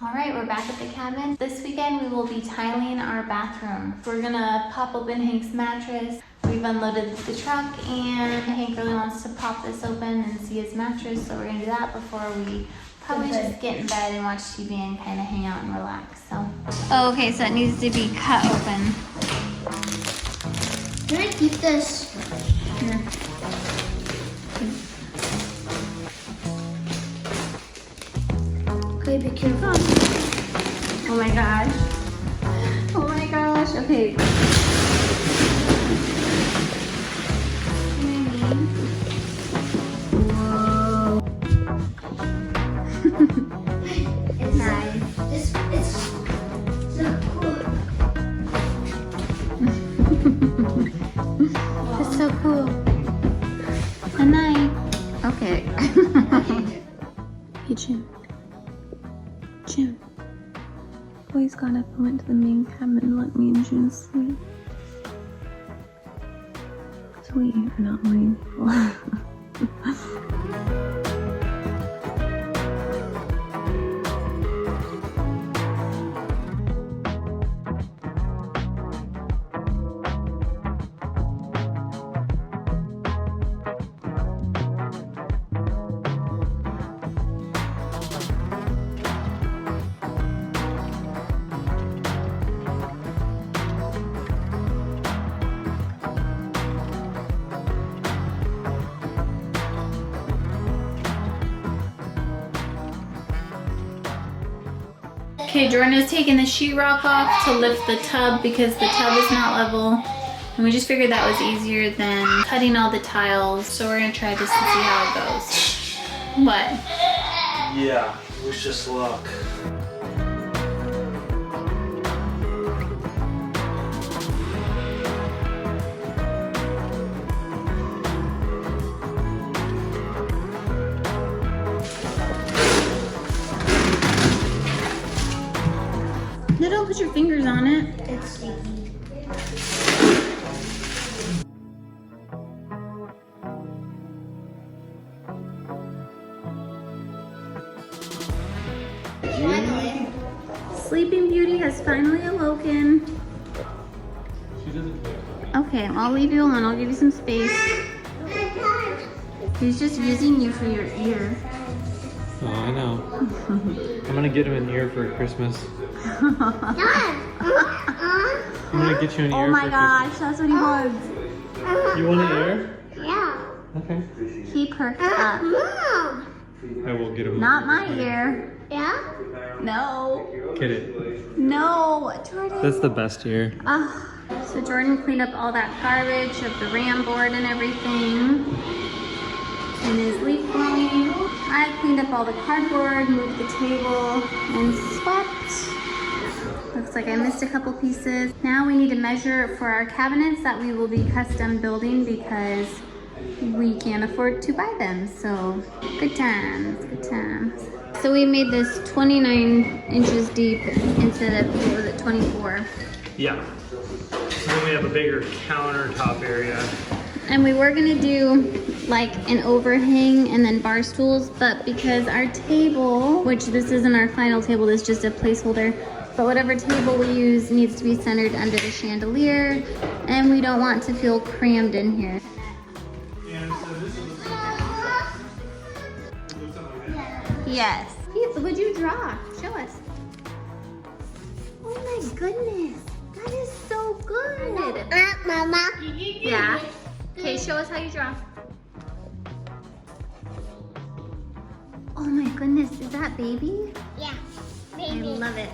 All right, we're back at the cabin. This weekend we will be tiling our bathroom. We're gonna pop open Hank's mattress. We've unloaded the truck and Hank really wants to pop this open and see his mattress, so we're gonna do that before we probably just get in bed and watch TV and kind of hang out and relax. So. Oh, okay, so it needs to be cut open. Can I keep this? Here. Okay, be careful. Oh my gosh. Oh my gosh. Okay. Whoa. It's nice. It's so cool. It's so cool. Good night. Okay. Hey, Jim. Jim. Boys got up and went to the main cabin and let me and June sleep. Sweet or not mindful. Okay, Jordan is taking the sheetrock off to lift the tub because the tub is not level. And we just figured that was easier than cutting all the tiles. So we're gonna try this to see how it goes. What? Yeah, wish us luck. No, don't put your fingers on it. It's sticky. Finally. Sleeping Beauty has finally awoken. She doesn't care. Okay, I'll leave you alone. I'll give you some space. He's just using you for your ear. Oh, I know. I'm gonna get him an ear for Christmas. I'm gonna get you an ear Oh my for gosh, that's what he wants. Christmas. You want an ear? Yeah. Okay. He perked up. Mom. I will get him. Not my ear. Yeah? No. Get it. No, Jordan. That's the best ear. So Jordan cleaned up all that garbage of the RAM board and everything. And his leaf blowing. I cleaned up all the cardboard, moved the table, and swept. Looks like I missed a couple pieces. Now we need to measure for our cabinets that we will be custom building because we can't afford to buy them. So good times, good times. So we made this 29 inches deep instead of, what was it, 24. Yeah. So then we have a bigger countertop area. And we were gonna do like an overhang and then bar stools, but because our table, which this isn't our final table, this is just a placeholder, but whatever table we use needs to be centered under the chandelier, and we don't want to feel crammed in here. And so this is Yes. What'd you draw? Show us. Oh my goodness, that is so good. Mama. Yeah. Okay, show us how you draw. Oh my goodness, is that baby? Yeah. I love it.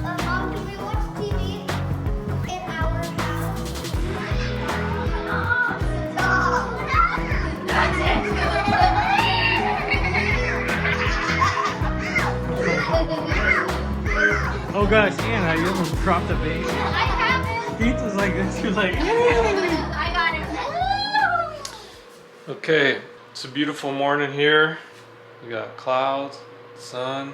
Mom, can we watch TV in our house? Oh gosh, Anna, you almost dropped the baby. I haven't. Keith was like this, she was like. I got it. Okay, it's a beautiful morning here. We got clouds, sun,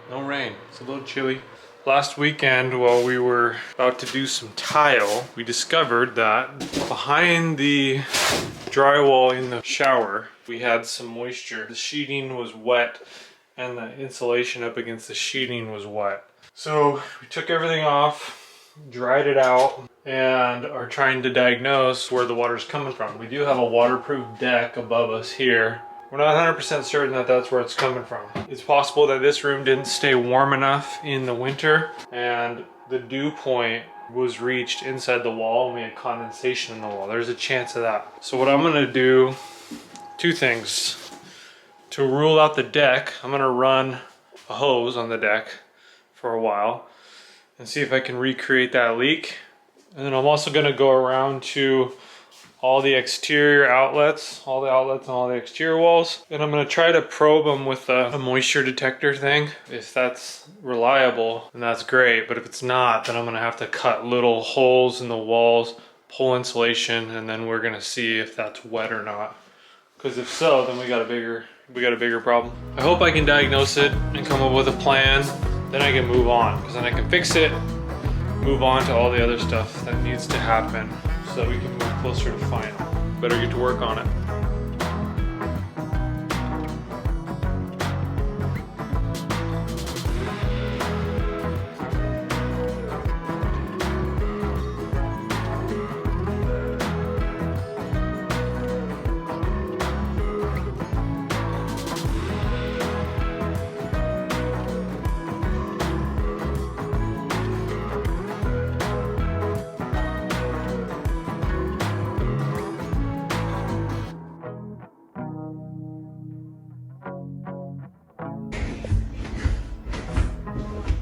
no rain. It's a little chilly. Last weekend, while we were about to do some tile, we discovered that behind the drywall in the shower, we had some moisture. The sheeting was wet and the insulation up against the sheeting was wet. So we took everything off, dried it out, and are trying to diagnose where the water's coming from. We do have a waterproof deck above us here. We're not 100% certain that that's where it's coming from. It's possible that this room didn't stay warm enough in the winter and the dew point was reached inside the wall and we had condensation in the wall. There's a chance of that. So what I'm gonna do, two things. To rule out the deck, I'm gonna run a hose on the deck for a while and see if I can recreate that leak. And then I'm also gonna go around to all the exterior outlets, all the outlets on all the exterior walls. And I'm gonna try to probe them with a moisture detector thing. If that's reliable, then that's great. But if it's not, then I'm gonna have to cut little holes in the walls, pull insulation, and then we're gonna see if that's wet or not. Because if so, then we got a bigger problem. I hope I can diagnose it and come up with a plan. Then I can move on, because then I can fix it, move on to all the other stuff that needs to happen, so that we can move closer to final. Better get to work on it.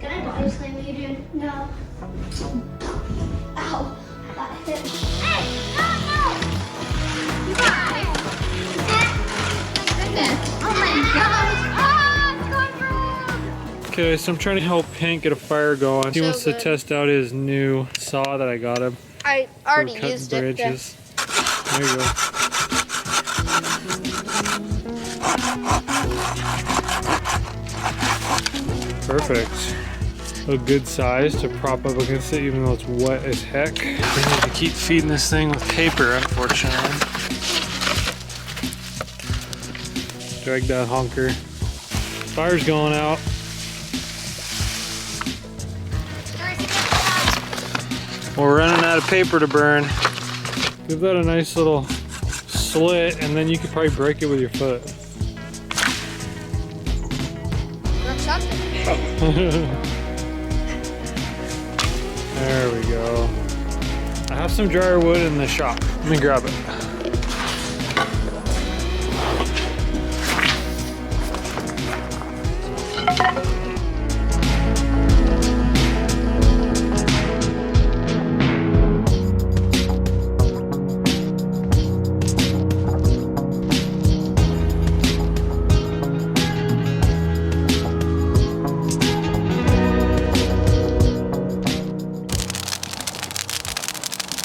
Can I body slam you, dude? No. Ow. That hit. Hey! No! You guys! My goodness. Oh my gosh. Ah, it's gone wrong. Okay, so I'm trying to help Hank get a fire going. He So wants good. to test out his new saw that I got him. I for already cutting used it. branches. There you go. Perfect. A good size to prop up against it, even though it's wet as heck. We need to keep feeding this thing with paper, unfortunately. Drag that honker. Fire's going out. We're running out of paper to burn. Give that a nice little slit, and then you could probably break it with your foot. That's something. There we go. I have some dryer wood in the shop. Let me grab it.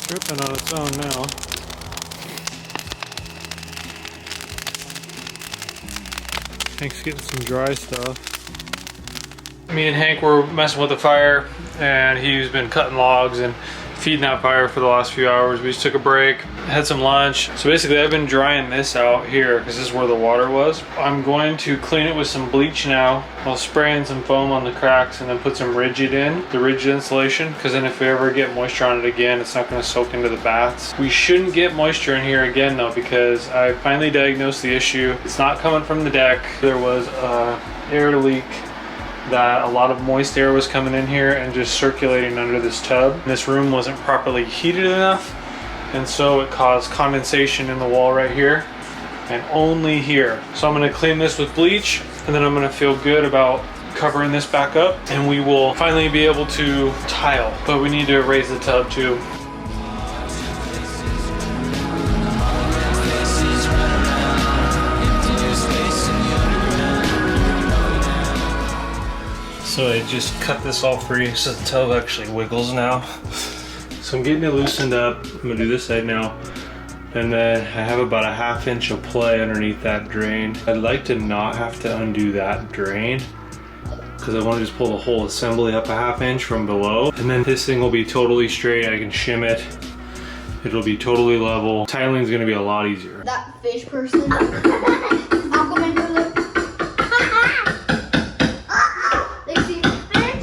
Dripping on its own now. Hank's getting some dry stuff. Me and Hank were messing with the fire, and he's been cutting logs and feeding that fire for the last few hours. We just took a break, had some lunch. So basically I've been drying this out here because this is where the water was. I'm going to clean it with some bleach now. I'll spray in some foam on the cracks and then put some rigid in, the rigid insulation, because then if we ever get moisture on it again, it's not going to soak into the baths. We shouldn't get moisture in here again though, because I finally diagnosed the issue. It's not coming from the deck. There was a air leak that a lot of moist air was coming in here and just circulating under this tub. This room wasn't properly heated enough, and so it caused condensation in the wall right here and only here. So I'm gonna clean this with bleach, and then I'm gonna feel good about covering this back up, and we will finally be able to tile. But we need to raise the tub too. So I just cut this all free so the tub actually wiggles now. So I'm getting it loosened up. I'm gonna do this side now. And then I have about a 1/2 inch of play underneath that drain. I'd like to not have to undo that drain, because I want to just pull the whole assembly up a half inch from below. And then this thing will be totally straight. I can shim it. It'll be totally level. Tiling is going to be a lot easier. That fish person. Aquaman ruler. Lexi.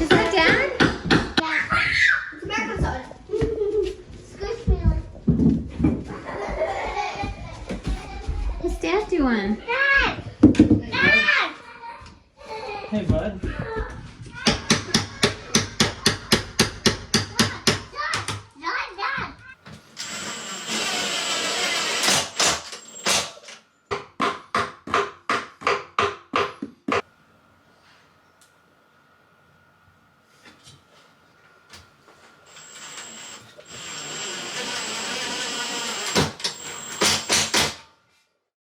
Is that Dad? Come back outside. Squish me. What's Dad doing? Dad! Dad! Hey, bud.